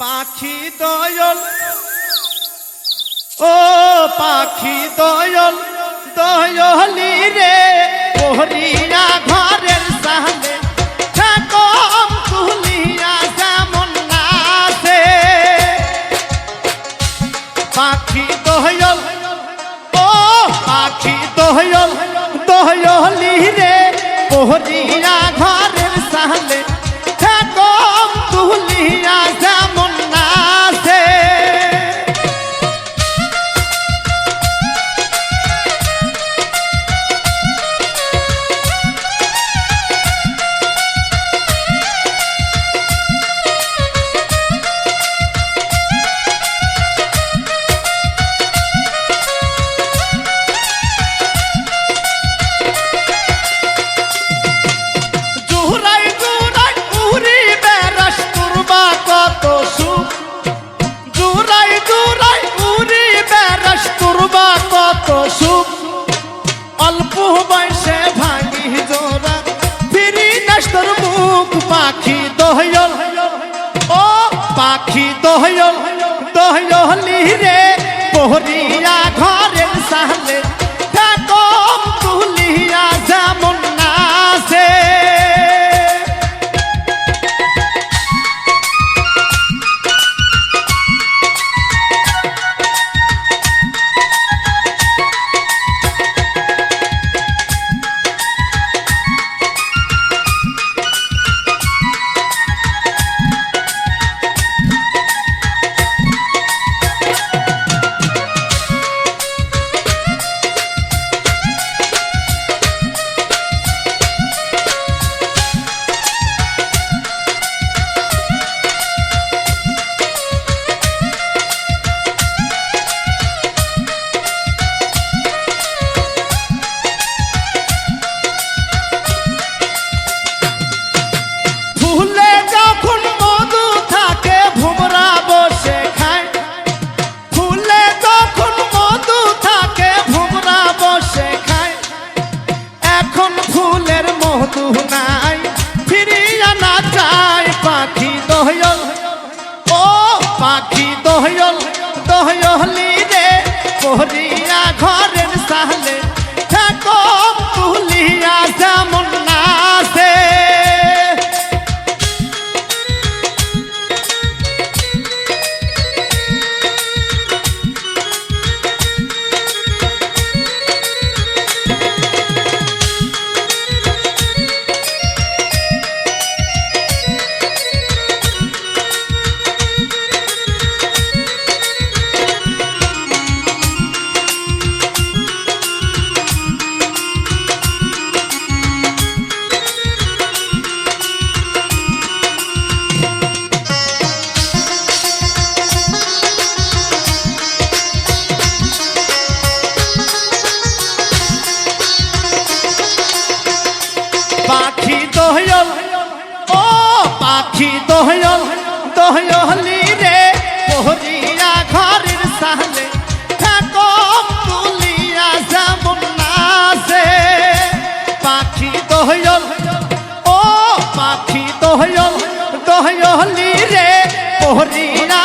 পাখি দয়াল ও পাখি দয়াল দয়ালি রে ওহরিয়া ঘরের সামনে ঠাকুর তুলিয়া যেমন নাচে পাখি দয়াল ও পাখি দয়াল দয়ালি রে ওহরিয়া ঘরের সামনে ঠাকুর তুলিয়া যেমন নাচে অল্প বয়সে ভাঙি জোড়া ফিরি নষ্টর মুখ পাখি দয়াল ও পাখি দয়াল দয়ালি রে পোহরিয়া ঘরের সামনে ঠাকুর তুলিয়া যেমন নাচে ফুলের মধু নাই ফিরিয়া না চাই পাখি দয়াল ও পাখি দয়াল দয়ালি রে পোহরিয়া ঘরের সামনে ঠাকুর তুলিয়া যেমন নাচে পাখি দয়াল ও পাখি দয়াল দয়ালি রে পোহরিয়া ঘরের সামনে ঠাকুর তুলিয়া যেমন নাচে পাখি দয়াল ও পাখি দয়াল দয়ালি রে পোহরিয়া